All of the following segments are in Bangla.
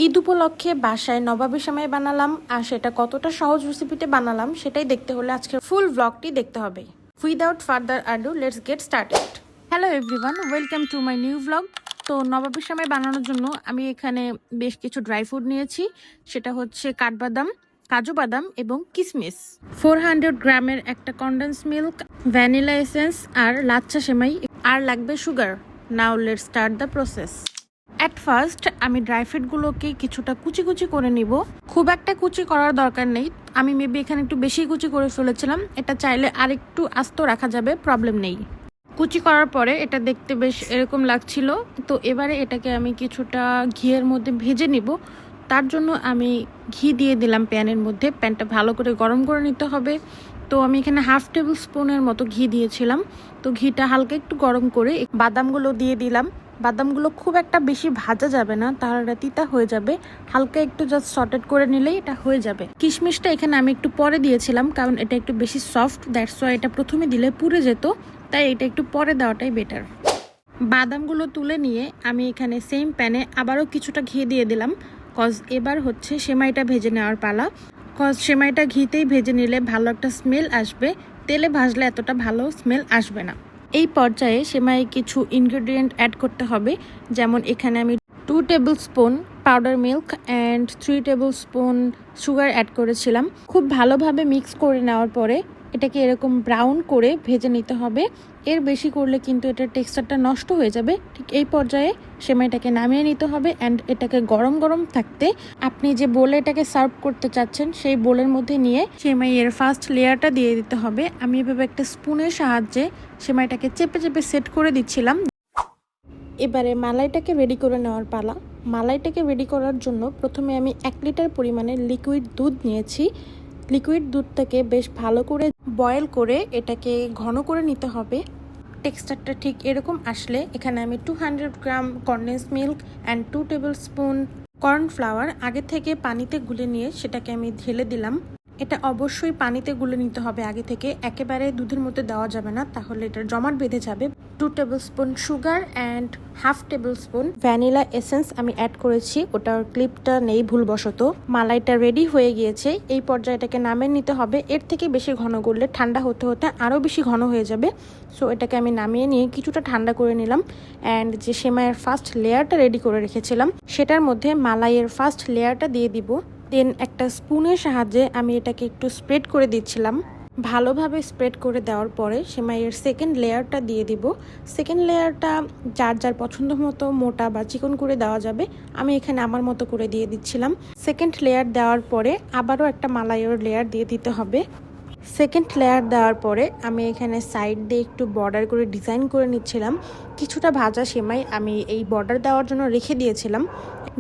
ঈদ উপলক্ষে বাসায় নবাবী সেমাই বানালাম, আর সেটা কতটা সহজ রেসিপিতে বানালাম সেটাই দেখতে হলে আজকের ফুল ব্লগটি দেখতে হবে। Without further ado let's get started. Hello everyone, welcome to my new blog. তো নবাবী সেমাই বানানোর জন্য আমি এখানে বেশ কিছু ড্রাই ফ্রুট নিয়েছি। সেটা হচ্ছে কাঠবাদাম, কাজু বাদাম এবং কিশমিশ। 400 গ্রামের একটা কনডেন্স মিল্ক, ভ্যানিলা এসেন্স আর লাচ্ছা সেমাই, আর লাগবে sugar. Now let's start the process. At first আমি ড্রাই ফ্রুটগুলোকে কিছুটা কুচি কুচি করে নিব। খুব একটা কুচি করার দরকার নেই, আমি মেবি এখানে একটু বেশি কুচি করে ফেলেছিলাম। এটা চাইলে আরেকটু আস্ত রাখা যাবে, প্রবলেম নেই। কুচি করার পরে এটা দেখতে বেশ এরকম লাগছিল। তো এবারে এটাকে আমি কিছুটা ঘিয়ের মধ্যে ভেজে নিব। তার জন্য আমি ঘি দিয়ে দিলাম প্যানের মধ্যে। প্যানটা ভালো করে গরম করে নিতে হবে। তো আমি এখানে 1/2 টেবিল স্পুনের মতো ঘি দিয়েছিলাম। তো ঘিটা হালকা একটু গরম করে বাদামগুলো দিয়ে দিলাম। বাদামগুলো খুব একটা বেশি ভাজা যাবে না, তাহলে এটা তিতা হয়ে যাবে। হালকা একটু জাস্ট সটেড করে নিলেই এটা হয়ে যাবে। কিশমিশটা এখানে আমি একটু পরে দিয়েছিলাম, কারণ এটা একটু বেশি সফট, দ্যাটস ওয়াই এটা প্রথমে দিলে পুড়ে যেত, তাই এটা একটু পরে দেওয়াটাই বেটার। বাদামগুলো তুলে নিয়ে আমি এখানে সেম প্যানে আবারও কিছুটা ঘি দিয়ে দিলাম, কজ এবার হচ্ছে সেমাইটা ভেজে নেওয়ার পালা। কজ সেমাইটা ঘিতেই ভেজে নিলে ভালো একটা স্মেল আসবে, তেলে ভাজলে এতটা ভালো স্মেল আসবে না। এই পর্যায়ে সেমাই কিছু ইনগ্রেডিয়েন্ট অ্যাড করতে হবে, যেমন এখানে আমি 2 tablespoon powder milk and 3 tablespoon sugar add করেছিলাম। খুব ভালোভাবে মিক্স করে নেওয়ার পরে এটাকে এরকম ব্রাউন করে ভেজে নিতে হবে। এর বেশি করলে কিন্তু এটার টেক্সচারটা নষ্ট হয়ে যাবে। ঠিক এই পর্যায়ে সেমাইটাকে নামিয়ে নিতে হবে অ্যান্ড এটাকে গরম গরম থাকতে আপনি যে বোলে এটাকে সার্ভ করতে চাচ্ছেন সেই বোলের মধ্যে নিয়ে সেমাইয়ের ফার্স্ট লেয়ারটা দিয়ে দিতে হবে। আমি এভাবে একটা স্পুনের সাহায্যে সেমাইটাকে চেপে চেপে সেট করে দিচ্ছিলাম। এবারে মালাইটাকে রেডি করে নেওয়ার পালা। মালাইটাকে রেডি করার জন্য প্রথমে আমি 1 লিটার পরিমাণে লিকুইড দুধ নিয়েছি। লিকুইড দুধটাকে বেশ ভালো করে বয়েল করে এটাকে ঘন করে নিতে হবে। টেক্সচারটা ঠিক এরকম আসলে এখানে আমি 200 gram condensed milk and 2 tablespoon cornflour আগে থেকে পানিতে গুলে নিয়ে সেটাকে আমি ঢেলে দিলাম। এটা অবশ্যই পানিতে গুলে নিতে হবে আগে থেকে, একেবারে দুধের মধ্যে দেওয়া যাবে না, তাহলে এটা জমাট বেঁধে যাবে। 2 tablespoon sugar and 1/2 table spoon vanilla essence আমি অ্যাড করেছি, ওটার ক্লিপটা নেই ভুলবশত। মালাইটা রেডি হয়ে গিয়েছে। এই পর্যায়টাকে নামিয়ে নিতে হবে। এর থেকে বেশি ঘন করলে ঠান্ডা হতে হতে আরও বেশি ঘন হয়ে যাবে। সো এটাকে আমি নামিয়ে নিয়ে কিছুটা ঠান্ডা করে নিলাম অ্যান্ড যে সেমাইয়ের ফার্স্ট লেয়ারটা রেডি করে রেখেছিলাম সেটার মধ্যে মালাইয়ের ফার্স্ট লেয়ারটা দিয়ে দিব। দেন একটা স্পুনের সাহায্যে আমি এটাকে একটু স্প্রেড করে দিচ্ছিলাম। ভালোভাবে স্প্রেড করে দেওয়ার পরে সেমাইয়ের সেকেন্ড লেয়ারটা দিয়ে দিব। সেকেন্ড লেয়ারটা যার যার পছন্দ মতো মোটা বা চিকন করে দেওয়া যাবে, আমি এখানে আমার মতো করে দিয়ে দিচ্ছিলাম। সেকেন্ড লেয়ার দেওয়ার পরে আবারও একটা মালাইয়ের লেয়ার দিয়ে দিতে হবে। সেকেন্ড লেয়ার দেওয়ার পরে আমি এখানে সাইড দিয়ে একটু বর্ডার করে ডিজাইন করে নিচ্ছিলাম। কিছুটা ভাজা সেমাই আমি এই বর্ডার দেওয়ার জন্য রেখে দিয়েছিলাম।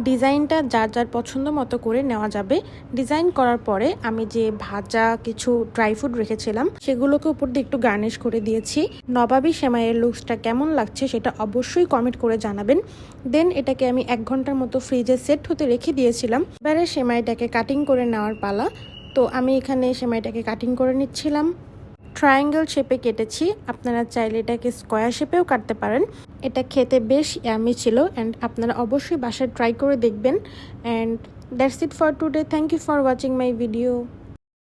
ডিজাইনটা যার যার পছন্দ মতো করে নেওয়া যাবে। ডিজাইন করার পরে আমি যে ভাজা কিছু ড্রাই ফ্রুট রেখেছিলাম সেগুলোকে উপর দিয়ে একটু গার্নিশ করে দিয়েছি। নবাবী সেমাইয়ের লুকসটা কেমন লাগছে সেটা অবশ্যই কমেন্ট করে জানাবেন। দেন এটাকে আমি 1 ঘন্টার মতো ফ্রিজে সেট হতে রেখে দিয়েছিলাম। এবারে সেমাইটাকে কাটিং করে নেওয়ার পালা। তো আমি এখানে সেমাইটাকে কাটিং করে নিচ্ছিলাম। ট্রায়াঙ্গেল শেপে কেটেছি, আপনারা চাইলে এটাকে স্কোয়ার শেপেও কাটতে পারেন। এটা খেতে বেশ ইয়ামি ছিল অ্যান্ড আপনারা অবশ্যই বাসায় ট্রাই করে দেখবেন। And that's it for today. Thank you for watching my video.